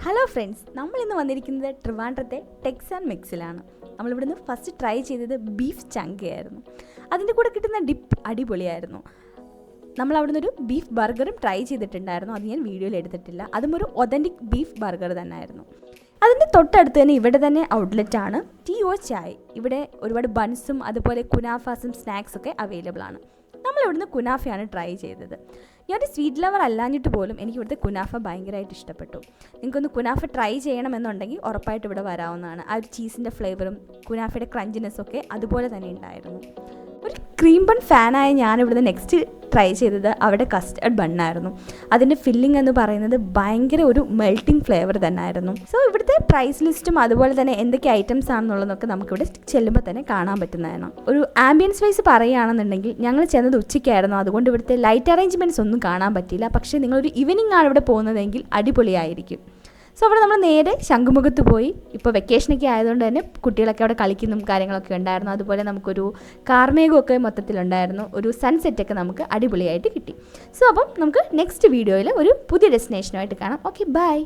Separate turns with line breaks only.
Hello friends, നമ്മളിന്ന് വന്നിരിക്കുന്നത് ട്രിവാൻഡ്രത്തെ Tex and മിക്സിലാണ്. നമ്മളിവിടുന്ന് first try ചെയ്തത് ബീഫ് ചങ്കയായിരുന്നു. അതിൻ്റെ കൂടെ കിട്ടുന്ന ഡിപ്പ് അടിപൊളിയായിരുന്നു. നമ്മൾ അവിടുന്ന് ഒരു ബീഫ് ബർഗറും ട്രൈ ചെയ്തിട്ടുണ്ടായിരുന്നു. അത് ഞാൻ വീഡിയോയിൽ എടുത്തിട്ടില്ല. അതും ഒരു ഒതൻറ്റിക് ബീഫ് ബർഗർ തന്നെയായിരുന്നു. അതിൻ്റെ തൊട്ടടുത്ത് തന്നെ ഇവിടെ തന്നെ ഔട്ട്ലെറ്റാണ് TO ചായ്. ഇവിടെ ഒരുപാട് ബൺസും അതുപോലെ കുനാഫാസും സ്നാക്സൊക്കെ അവൈലബിൾ ആണ്. നമ്മളിവിടുന്ന് കുനാഫയാണ് ട്രൈ ചെയ്തത്. ഞാനൊരു സ്വീറ്റ് ലവർ അല്ലാഞ്ഞിട്ട് പോലും എനിക്ക് ഇവിടുത്തെ കുനാഫ ഭയങ്കരമായിട്ട് ഇഷ്ടപ്പെട്ടു. നിങ്ങൾക്കൊന്ന് കുനാഫ ട്രൈ ചെയ്യണമെന്നുണ്ടെങ്കിൽ ഉറപ്പായിട്ട് ഇവിടെ വരാവുന്നതാണ്. ആ ഒരു ചീസിൻ്റെ ഫ്ലേവറും കുനാഫയുടെ ക്രഞ്ചിനെസ്സൊക്കെ അതുപോലെ തന്നെ ഉണ്ടായിരുന്നു. ഒരു ക്രീം ബൺ ഫാനായ ഞാനിവിടുന്ന് നെക്സ്റ്റ് ട്രൈ ചെയ്തത് അവിടെ കസ്റ്റർഡ് ബണ്ണായിരുന്നു. അതിൻ്റെ ഫില്ലിംഗ് എന്ന് പറയുന്നത് ഭയങ്കര ഒരു മെൽട്ടിംഗ് ഫ്ലേവർ തന്നെ ആയിരുന്നു. സോ ഇവിടുത്തെ പ്രൈസ് ലിസ്റ്റും അതുപോലെ തന്നെ എന്തൊക്കെ ഐറ്റംസ് ആണെന്നുള്ളതൊക്കെ നമുക്കിവിടെ ചെല്ലുമ്പോൾ തന്നെ കാണാൻ പറ്റുന്നതാണ്. ഒരു ആംബിയൻസ് വൈസ് പറയുകയാണെന്നുണ്ടെങ്കിൽ ഞങ്ങൾ ചെന്നത് ഉച്ചയ്ക്കായിരുന്നു. അതുകൊണ്ട് ഇവിടുത്തെ ലൈറ്റ് അറേഞ്ച്മെൻറ്റ്സ് ഒന്നും കാണാൻ പറ്റിയില്ല. പക്ഷേ നിങ്ങളൊരു ഈവനിങ് ആണ് ഇവിടെ പോകുന്നതെങ്കിൽ അടിപൊളിയായിരിക്കും. സോ അവിടെ നമ്മൾ നേരെ ശംഖുമുഖത്ത് പോയി. ഇപ്പോൾ വെക്കേഷനൊക്കെ ആയതുകൊണ്ട് തന്നെ കുട്ടികളൊക്കെ അവിടെ കളിക്കുന്നതും കാര്യങ്ങളൊക്കെ ഉണ്ടായിരുന്നു. അതുപോലെ നമുക്കൊരു കാർമേഘമൊക്കെ മൊത്തത്തിലുണ്ടായിരുന്നു. ഒരു സൺസെറ്റൊക്കെ നമുക്ക് അടിപൊളിയായിട്ട് കിട്ടി. സോ അപ്പം നമുക്ക് നെക്സ്റ്റ് വീഡിയോയിൽ ഒരു പുതിയ ഡെസ്റ്റിനേഷനുമായിട്ട് കാണാം. Okay, by.